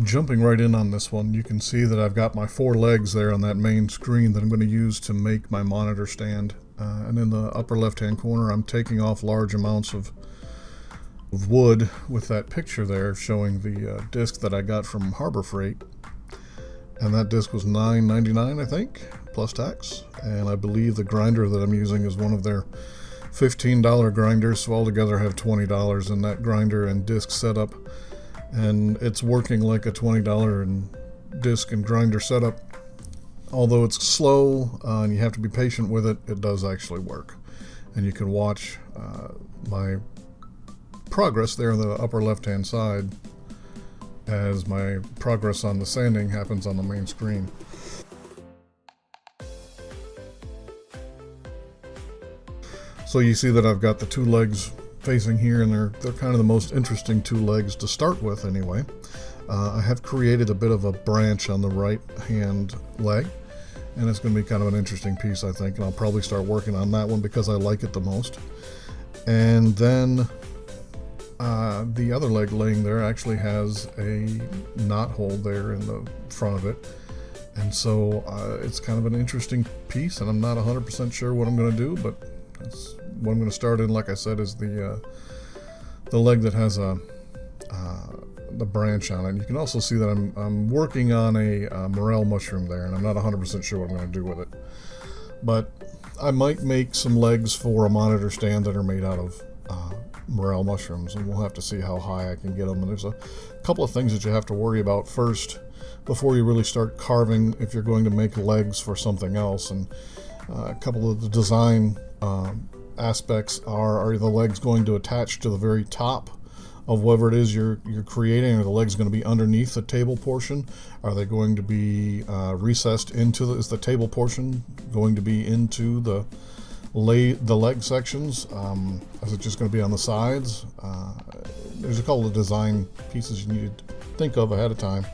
jumping right in on this one, you can see that I've got my 4 legs there on that main screen that I'm going to use to make my monitor stand. And in the upper left hand corner, I'm taking off large amounts of wood with that picture there showing the disc that I got from Harbor Freight. And that disc was $9.99, I think, plus tax. And I believe the grinder that I'm using is one of their $15 grinders, so altogether I have $20 in that grinder and disc setup. And it's working like a $20 disc and grinder setup. Although it's slow and you have to be patient with it, it does actually work. And you can watch my progress there on the upper left hand side as my progress on the sanding happens on the main screen. So you see that I've got the 2 legs facing here, and they're kind of the most interesting 2 legs to start with anyway. I have created a bit of a branch on the right hand leg, and it's going to be kind of an interesting piece, I think, and I'll probably start working on that one because I like it the most. And then the other leg laying there actually has a knot hole there in the front of it, and so it's kind of an interesting piece, and I'm not 100% sure what I'm going to do, but that's what I'm going to start in. Like I said, is the leg that has the branch on it. And you can also see that I'm working on a morel mushroom there, and I'm not 100% sure what I'm going to do with it, but I might make some legs for a monitor stand that are made out of morel mushrooms, and we'll have to see how high I can get them. And there's a couple of things that you have to worry about first before you really start carving if you're going to make legs for something else. And a couple of the design aspects are the legs going to attach to the very top of whatever it is you're creating? Are the legs going to be underneath the table portion? Are they going to be recessed into is the table portion going to be into the leg sections? Is it just going to be on the sides? There's a couple of design pieces you need to think of ahead of time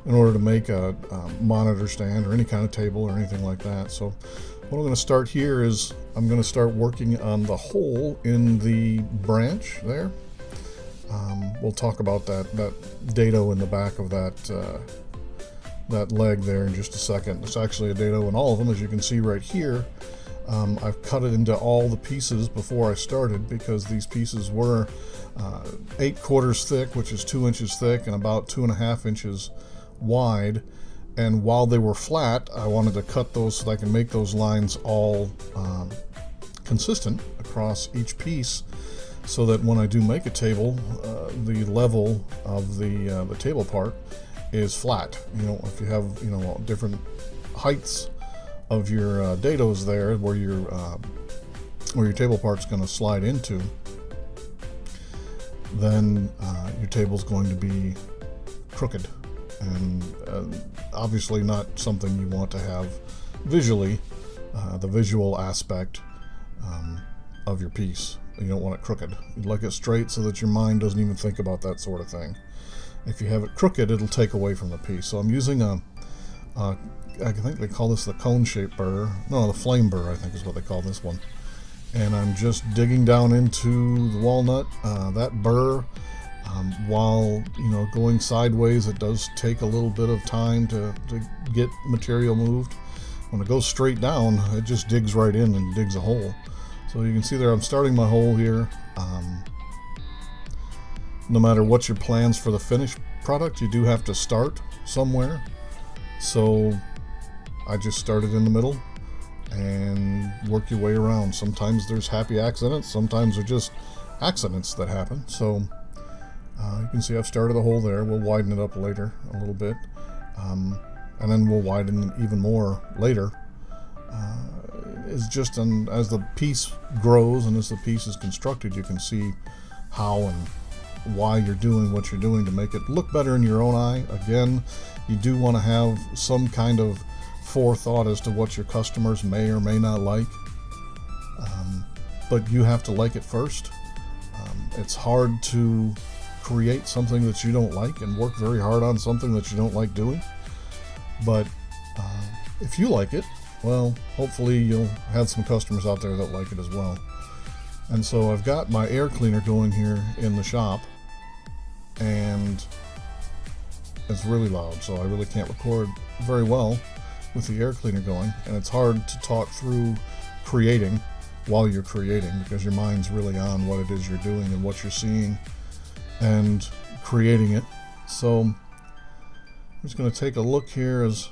in order to make a monitor stand or any kind of table or anything like that. So what I'm going to start here is I'm going to start working on the hole in the branch there. We'll talk about that dado in the back of that leg there in just a second. It's actually a dado in all of them, as you can see right here. I've cut it into all the pieces before I started because these pieces were 8/4 thick, which is 2 inches thick, and about 2.5 inches wide. And while they were flat, I wanted to cut those so that I can make those lines all consistent across each piece, so that when I do make a table, the level of the table part is flat. If you have different heights of your dados there, where your table part's going to slide into, then your table's going to be crooked, and obviously not something you want to have visually. The visual aspect of your piece, you don't want it crooked. You'd like it straight so that your mind doesn't even think about that sort of thing. If you have it crooked, it'll take away from the piece. So I'm using I think they call this the cone-shaped burr. No, the flame burr, I think is what they call this one. And I'm just digging down into the walnut. That burr, while going sideways, it does take a little bit of time to get material moved. When it goes straight down, it just digs right in and digs a hole. So you can see there I'm starting my hole here. No matter what your plans for the finished product, you do have to start somewhere. So I just started in the middle and work your way around. Sometimes there's happy accidents, sometimes they're just accidents that happen. So you can see I've started a hole there. We'll widen it up later a little bit, and then we'll widen it even more later. It's just as the piece grows and as the piece is constructed, you can see how and why you're doing what you're doing to make it look better in your own eye. Again, you do want to have some kind of forethought as to what your customers may or may not like, but you have to like it first. It's hard to create something that you don't like and work very hard on something that you don't like doing, but if you like it, well, hopefully you'll have some customers out there that like it as well. And so I've got my air cleaner going here in the shop, and it's really loud, so I really can't record very well with the air cleaner going, and it's hard to talk through creating while you're creating because your mind's really on what it is you're doing and what you're seeing and creating it. So I'm just going to take a look here as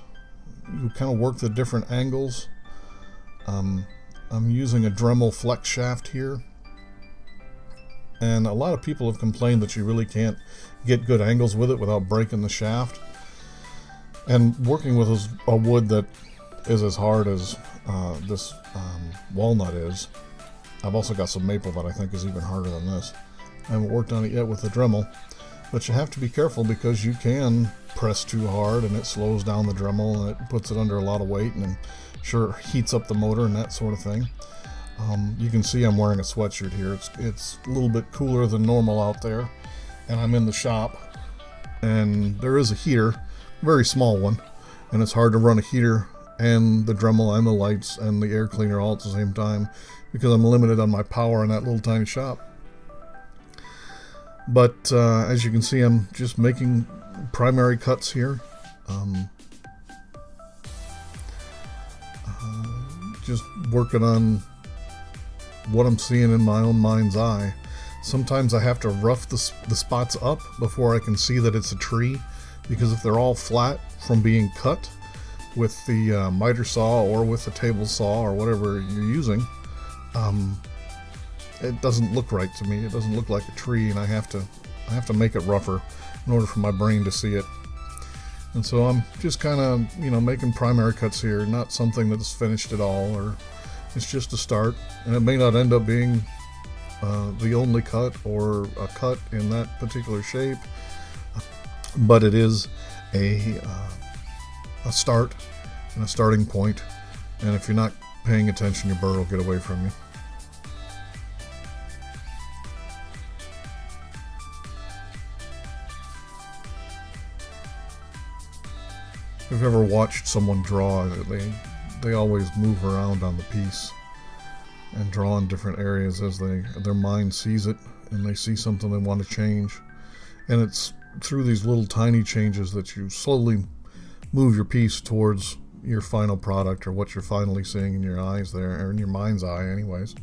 you kind of work the different angles. I'm using a Dremel flex shaft here, and a lot of people have complained that you really can't get good angles with it without breaking the shaft. And working with a wood that is as hard as this walnut is, I've also got some maple that I think is even harder than this. I haven't worked on it yet with the Dremel, but you have to be careful because you can press too hard and it slows down the Dremel and it puts it under a lot of weight, and then sure heats up the motor and that sort of thing. You can see I'm wearing a sweatshirt here. It's a little bit cooler than normal out there, and I'm in the shop, and there is a heater, very small one, and it's hard to run a heater and the Dremel and the lights and the air cleaner all at the same time because I'm limited on my power in that little tiny shop. But as you can see, I'm just making primary cuts here. Just working on what I'm seeing in my own mind's eye. Sometimes I have to rough the spots up before I can see that it's a tree, because if they're all flat from being cut with the miter saw or with the table saw or whatever you're using, it doesn't look right to me. It doesn't look like a tree, and I have to make it rougher in order for my brain to see it. And so I'm just kind of, making primary cuts here, not something that's finished at all, or it's just a start, and it may not end up being the only cut or a cut in that particular shape, but it is a start and a starting point, and if you're not paying attention, your burr will get away from you. If you've ever watched someone draw, they always move around on the piece and draw in different areas as their mind sees it, and they see something they want to change. And it's through these little tiny changes that you slowly move your piece towards your final product, or what you're finally seeing in your eyes there, or in your mind's eye anyways,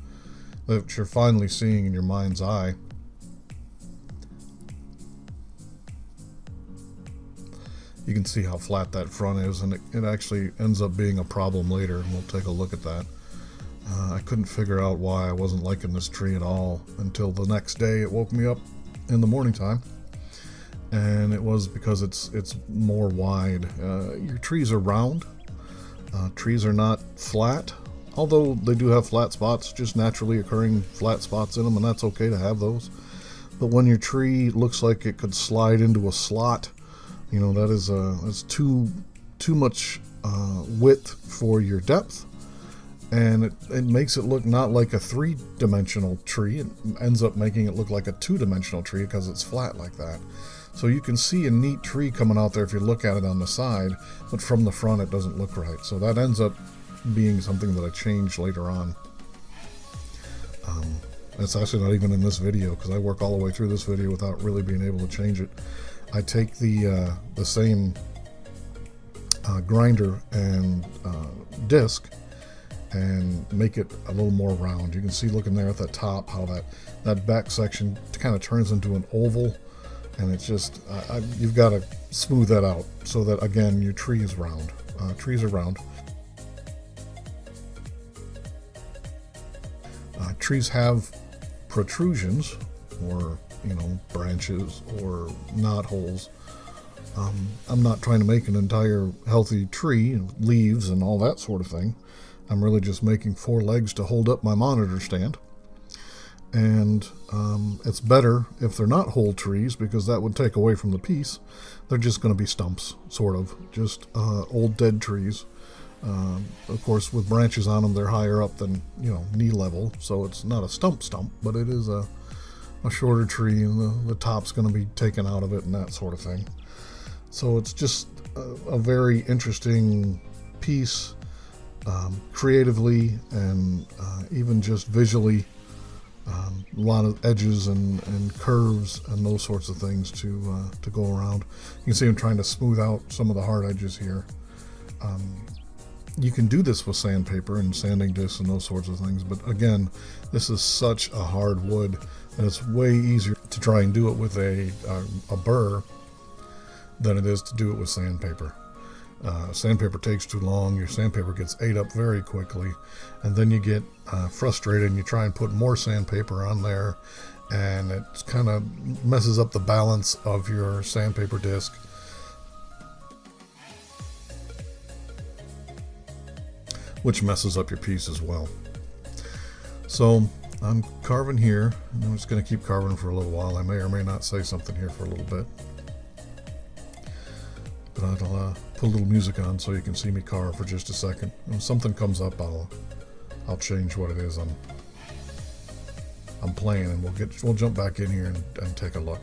that you're finally seeing in your mind's eye. You can see how flat that front is, and it actually ends up being a problem later, and we'll take a look at that. I couldn't figure out why I wasn't liking this tree at all until the next day. It woke me up in the morning time, and it was because it's more wide. Your trees are round. Trees are not flat, although they do have flat spots, just naturally occurring flat spots in them, and that's okay to have those. But when your tree looks like it could slide into a slot, that's too much width for your depth, and it makes it look not like a three-dimensional tree. It ends up making it look like a two-dimensional tree because it's flat like that. So you can see a neat tree coming out there if you look at it on the side, but from the front it doesn't look right. So that ends up being something that I changed later on. It's actually not even in this video because I work all the way through this video without really being able to change it. I take the same grinder and disc and make it a little more round. You can see looking there at the top how that back section kind of turns into an oval, and it's just you've got to smooth that out so that, again, your tree is round. Trees are round. Trees have protrusions, or branches or knot holes. I'm not trying to make an entire healthy tree, leaves and all that sort of thing. I'm really just making 4 legs to hold up my monitor stand. And it's better if they're not whole trees, because that would take away from the piece. They're just going to be stumps, sort of, just old dead trees. Of course, with branches on them, they're higher up than knee level, so it's not a stump, but it is a shorter tree, and the top's going to be taken out of it and that sort of thing. So it's just a very interesting piece, creatively and even just visually. A lot of edges and curves and those sorts of things to go around. You can see I'm trying to smooth out some of the hard edges here. You can do this with sandpaper and sanding discs and those sorts of things, but again, this is such a hard wood that it's way easier to try and do it with a burr than it is to do it with sandpaper. Sandpaper takes too long, your sandpaper gets ate up very quickly, and then you get frustrated and you try and put more sandpaper on there, and it kind of messes up the balance of your sandpaper disc. Which messes up your piece as well. So I'm carving here, and I'm just going to keep carving for a little while. I may or may not say something here for a little bit. But I'll put a little music on so you can see me carve for just a second. When something comes up, I'll change what it is I'm playing, and we'll jump back in here and take a look.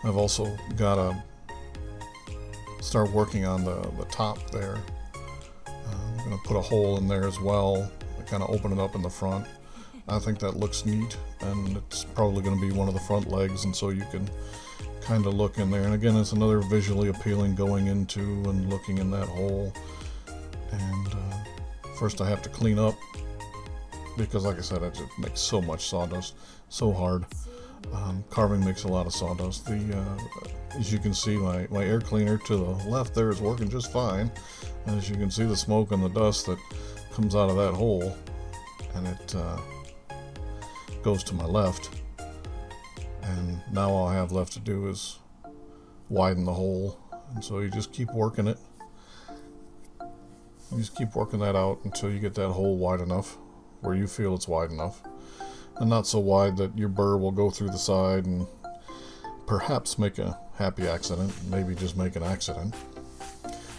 I've also got to start working on the top there. I'm going to put a hole in there as well, kind of open it up in the front. I think that looks neat, and it's probably going to be one of the front legs, and so you can kind of look in there. And again, it's another visually appealing going into and looking in that hole. And first I have to clean up, because like I said, I just make so much sawdust, so hard. Carving makes a lot of sawdust. As you can see, my air cleaner to the left there is working just fine. As you can see, the smoke and the dust that comes out of that hole and it goes to my left. And now all I have left to do is widen the hole. And so you just keep working it. You just keep working that out until you get that hole wide enough where you feel it's wide enough. And not so wide that your burr will go through the side and perhaps make a happy accident, maybe just make an accident.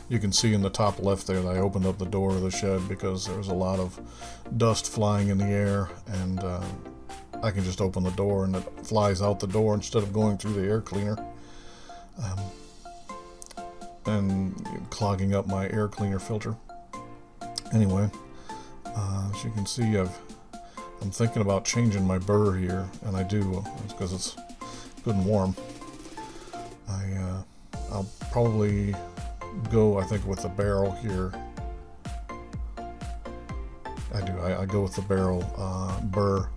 You can see in the top left there that I opened up the door of the shed because there was a lot of dust flying in the air, and I can just open the door and it flies out the door instead of going through the air cleaner and clogging up my air cleaner filter. Anyway, as you can see, I'm thinking about changing my burr here, and I do, because it's good and warm. I'll probably go, I think, with the barrel here. I go with the barrel burr,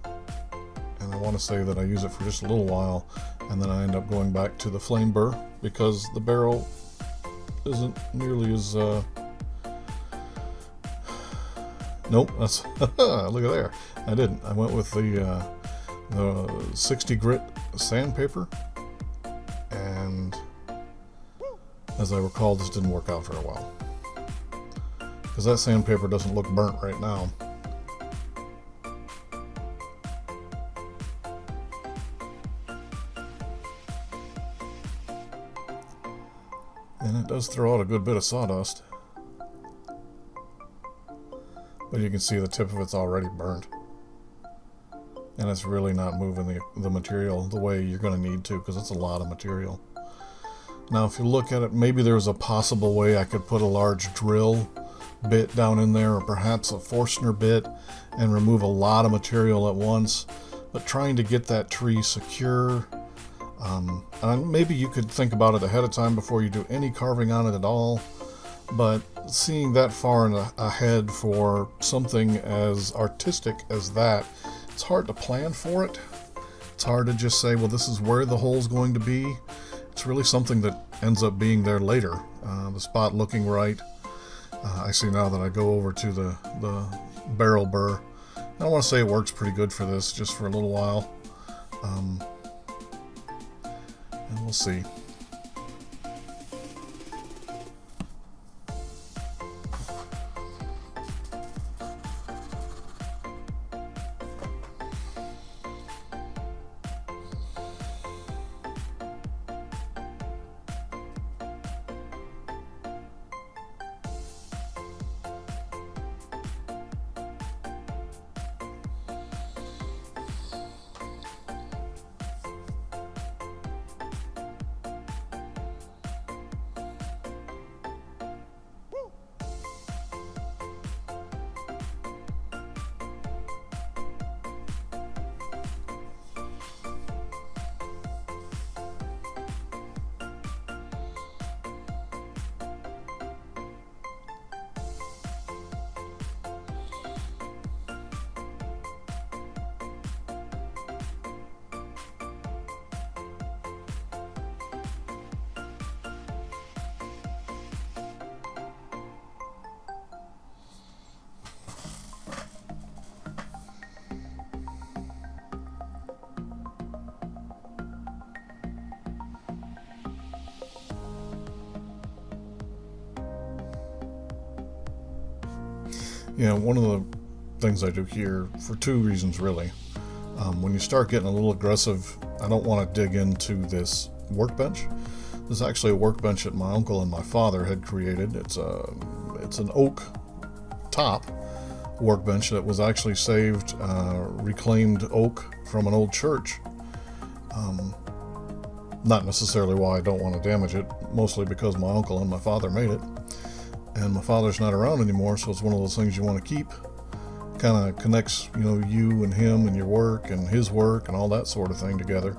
and I want to say that I use it for just a little while, and then I end up going back to the flame burr because the barrel isn't nearly as nope, that's look at there. I didn't. I went with the 60 grit sandpaper, and as I recall, this didn't work out very well because that sandpaper doesn't look burnt right now. And it does throw out a good bit of sawdust. But you can see the tip of it's already burnt. And it's really not moving the material the way you're going to need to, because it's a lot of material. Now if you look at it, maybe there's a possible way I could put a large drill bit down in there, or perhaps a Forstner bit, and remove a lot of material at once. But trying to get that tree secure, and maybe you could think about it ahead of time before you do any carving on it at all. But seeing that far ahead for something as artistic as that, it's hard to plan for it. It's hard to just say, well, this is where the hole's going to be. It's really something that ends up being there later. The spot looking right. I see now that I go over to the barrel burr. I want to say it works pretty good for this, just for a little while. And we'll see. Yeah, one of the things I do here, for two reasons really. When you start getting a little aggressive, I don't want to dig into this workbench. This is actually a workbench that my uncle and my father had created. It's an oak top workbench that was actually saved, reclaimed oak from an old church. Not necessarily why I don't want to damage it, mostly because my uncle and my father made it. And my father's not around anymore, so it's one of those things you want to keep. Kind of connects, you and him and your work and his work and all that sort of thing together.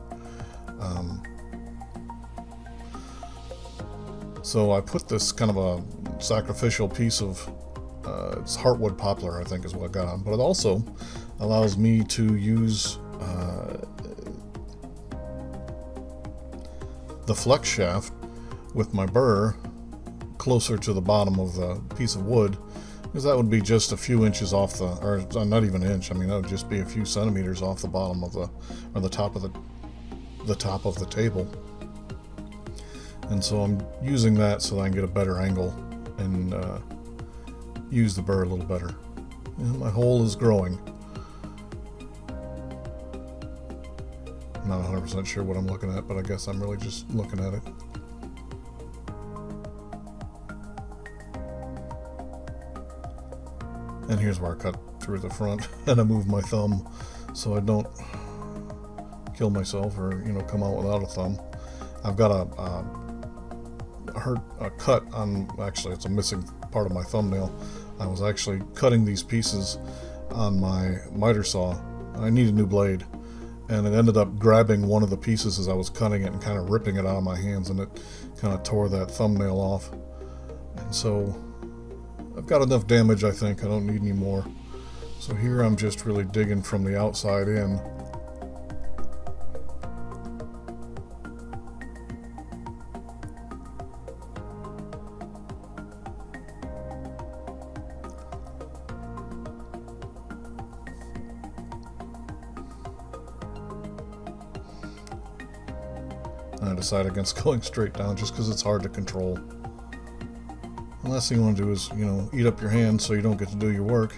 So I put this kind of a sacrificial piece of, it's heartwood poplar, I think is what I got on, but it also allows me to use the flex shaft with my burr closer to the bottom of the piece of wood because that would be just a few inches off the, or not even an inch. I mean, that would just be a few centimeters off the bottom of the, or the top of the top of the table. And so I'm using that so that I can get a better angle and use the burr a little better. And my hole is growing. I'm not 100% sure what I'm looking at, but I guess I'm really just looking at it. And here's where I cut through the front, and I move my thumb so I don't kill myself or, you know, come out without a thumb. I've got a cut on, actually it's a missing part of my thumbnail. I was actually cutting these pieces on my miter saw. I need a new blade, and it ended up grabbing one of the pieces as I was cutting it and kind of ripping it out of my hands, and it kind of tore that thumbnail off. And so I've got enough damage, I think. I don't need any more. So here I'm just really digging from the outside in. And I decided against going straight down just because it's hard to control. The last thing you want to do is, you know, eat up your hands so you don't get to do your work.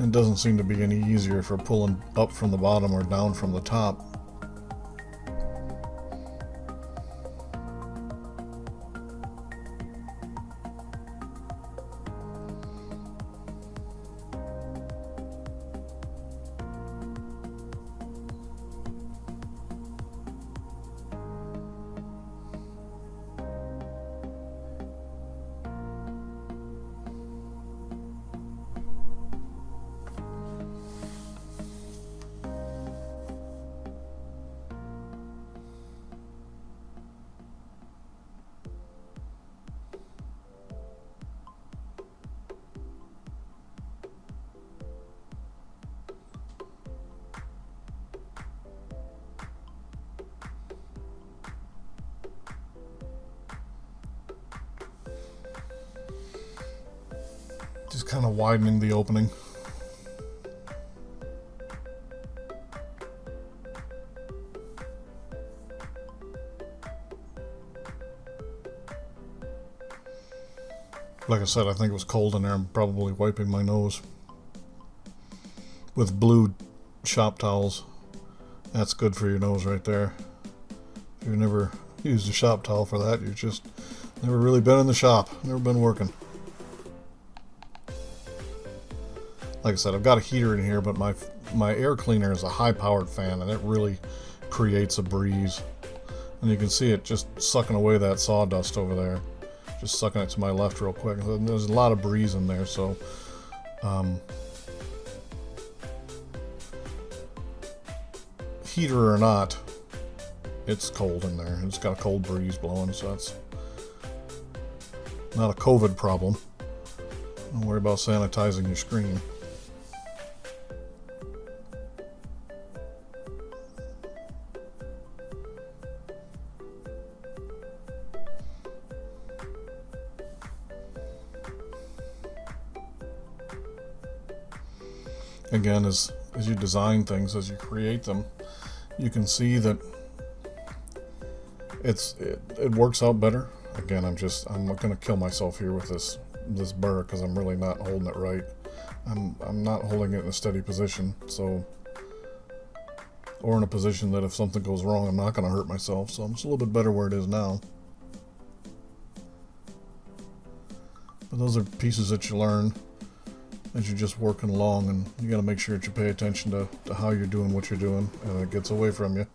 It doesn't seem to be any easier for pulling up from the bottom or down from the top. Just kind of widening the opening. Like I said, I think it was cold in there. I'm probably wiping my nose with blue shop towels. That's good for your nose right there. If you've never used a shop towel for that, you've just never really been in the shop, never been working. Like I said, I've got a heater in here, but my air cleaner is a high-powered fan, and it really creates a breeze. And you can see it just sucking away that sawdust over there. Just sucking it to my left real quick. There's a lot of breeze in there, so heater or not, it's cold in there. It's got a cold breeze blowing, so that's not a COVID problem. Don't worry about sanitizing your screen. Again, as you design things, as you create them, you can see that it works out better. Again, I'm gonna kill myself here with this burr because I'm really not holding it right. I'm not holding it in a steady position, so, or in a position that if something goes wrong, I'm not gonna hurt myself. So it's a little bit better where it is now. But those are pieces that you learn as you're just working along, and you got to make sure that you pay attention to how you're doing what you're doing, and it gets away from you.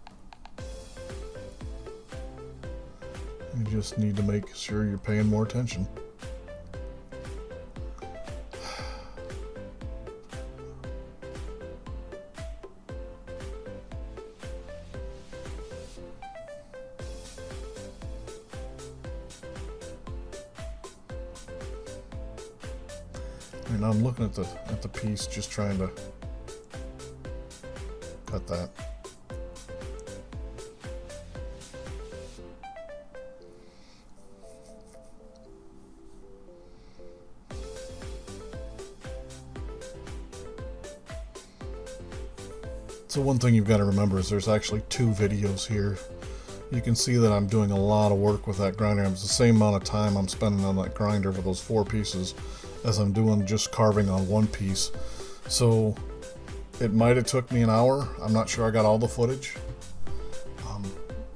You just need to make sure you're paying more attention. And I'm looking at the piece, just trying to cut that. So one thing you've got to remember is there's actually two videos here. You can see that I'm doing a lot of work with that grinder. It's the same amount of time I'm spending on that grinder for those 4 pieces as I'm doing just carving on one piece. So it might have took me an hour. I'm not sure I got all the footage.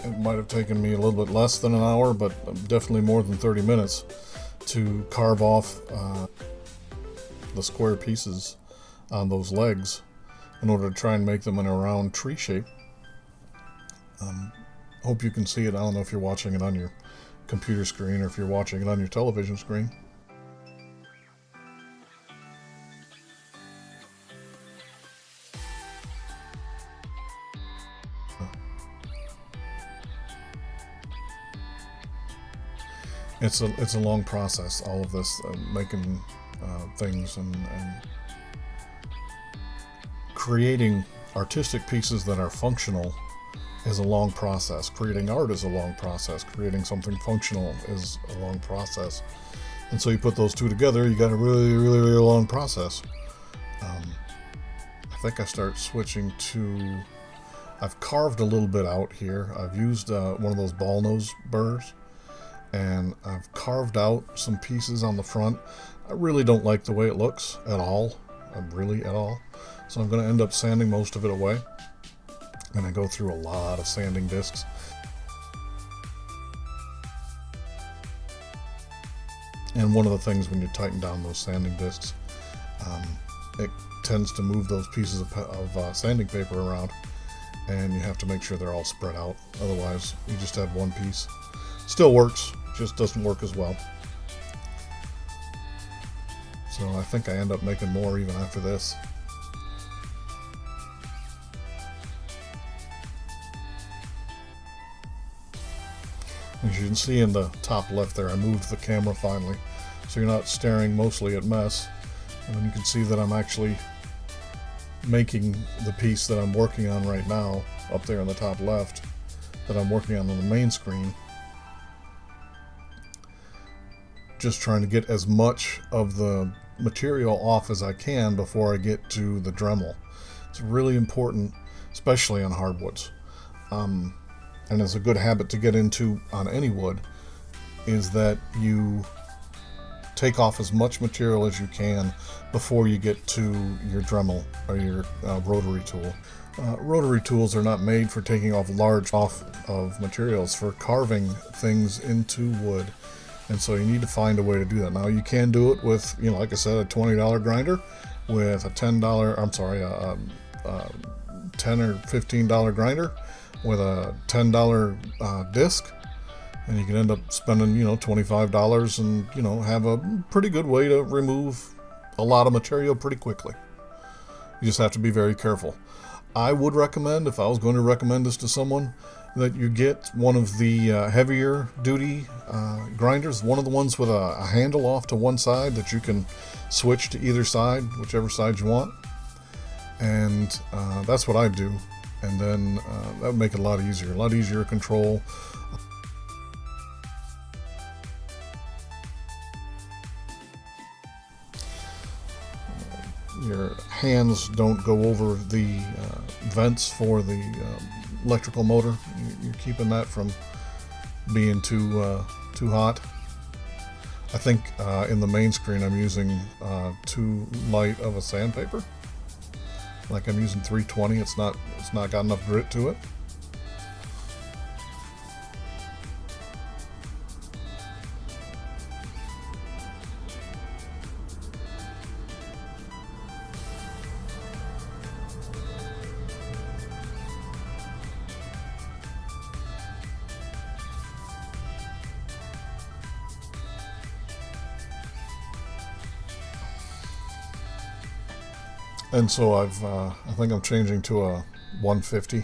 It might have taken me a little bit less than an hour, but definitely more than 30 minutes to carve off the square pieces on those legs in order to try and make them in a round tree shape. Hope you can see it. I don't know if you're watching it on your computer screen or if you're watching it on your television screen. It's a long process, all of this, making things and creating artistic pieces that are functional is a long process. Creating art is a long process. Creating something functional is a long process. And so you put those two together, you got a really, really, really long process. I think I start switching to... I've carved a little bit out here. I've used one of those ball nose burrs, and I've carved out some pieces on the front. I really don't like the way it looks at all. Really at all. So I'm going to end up sanding most of it away. And I go through a lot of sanding discs. And one of the things when you tighten down those sanding discs, it tends to move those pieces of sanding paper around, and you have to make sure they're all spread out. Otherwise, you just have one piece. Still works, just doesn't work as well. So I think I end up making more even after this. As you can see in the top left there, I moved the camera finally, so you're not staring mostly at mess. And then you can see that I'm actually making the piece that I'm working on right now, up there in the top left, that I'm working on the main screen. Just trying to get as much of the material off as I can before I get to the Dremel. It's really important, especially on hardwoods. And it's a good habit to get into on any wood, is that you take off as much material as you can before you get to your Dremel or your rotary tool. Rotary tools are not made for taking off large of materials, for carving things into wood. And so you need to find a way to do that. Now you can do it with, like I said, a $20 grinder with a $10, I'm sorry, a $10 or $15 grinder with a $10 disc, and you can end up spending, $25 and, have a pretty good way to remove a lot of material pretty quickly. You just have to be very careful. I would recommend, if I was going to recommend this to someone, that you get one of the heavier duty grinders, one of the ones with a handle off to one side that you can switch to either side, whichever side you want. And that's what I do. And then that would make it a lot easier to control. Your hands don't go over the vents for the electrical motor. You're keeping that from being too hot. I think in the main screen I'm using too light of a sandpaper. Like I'm using 320. It's not got enough grit to it. And so I think I'm changing to a 150.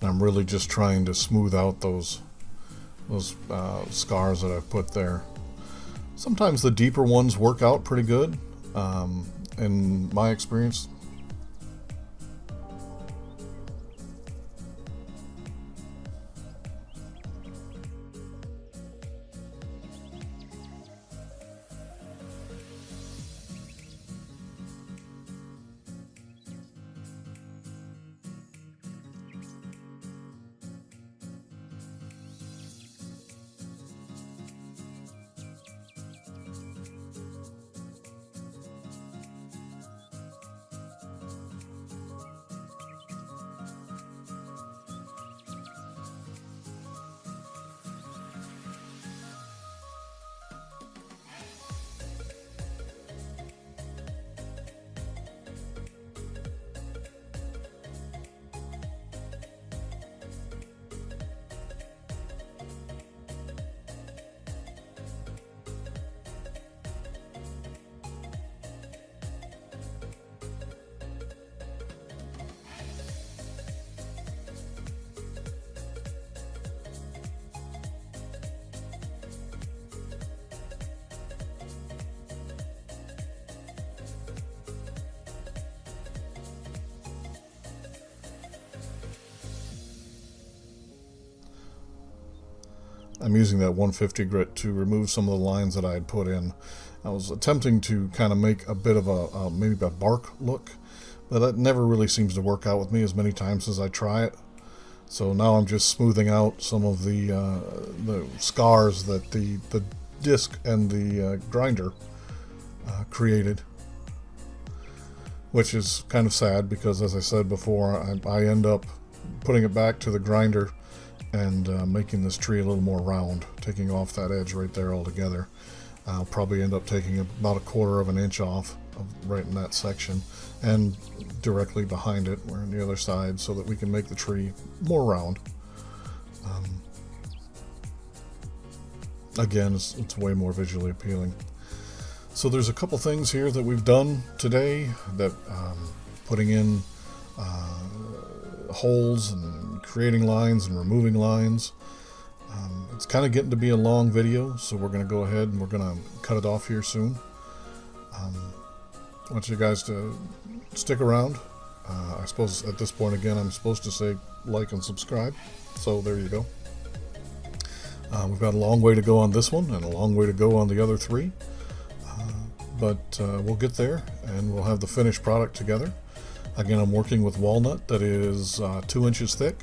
I'm really just trying to smooth out those scars that I've put there. Sometimes the deeper ones work out pretty good, in my experience. I'm using that 150 grit to remove some of the lines that I had put in. I was attempting to kind of make a bit of a maybe a bark look, but that never really seems to work out with me as many times as I try it. So now I'm just smoothing out some of the scars that the disc and the grinder created, which is kind of sad because, as I said before, I end up putting it back to the grinder and making this tree a little more round, taking off that edge right there altogether. I'll probably end up taking about 1/4 of an inch off right in that section and directly behind it, or on the other side, so that we can make the tree more round. Again, it's way more visually appealing. So there's a couple things here that we've done today, that putting in holes and creating lines and removing lines. It's kind of getting to be a long video, so we're going to go ahead and we're going to cut it off here soon. I want you guys to stick around. I suppose at this point, again, I'm supposed to say like and subscribe, so there you go. We've got a long way to go on this one and a long way to go on the other 3, but we'll get there and we'll have the finished product together. Again, I'm working with walnut that is 2 inches thick,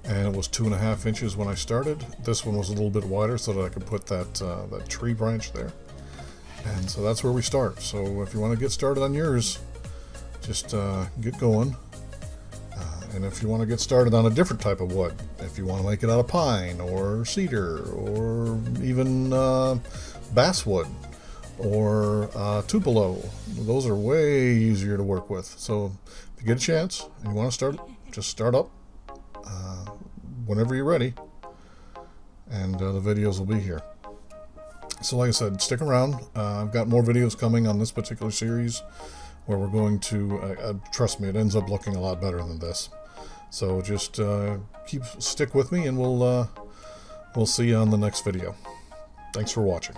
and it was 2.5 inches when I started. This one was a little bit wider so that I could put that tree branch there. And so that's where we start. So if you want to get started on yours, just get going. And if you want to get started on a different type of wood, if you want to make it out of pine or cedar or even basswood or Tupelo, those are way easier to work with. So if you get a chance and you want to start, just start up whenever you're ready, and the videos will be here. So like I said, stick around. I've got more videos coming on this particular series where we're going to, trust me, it ends up looking a lot better than this. So just stick with me, and we'll see you on the next video. Thanks for watching.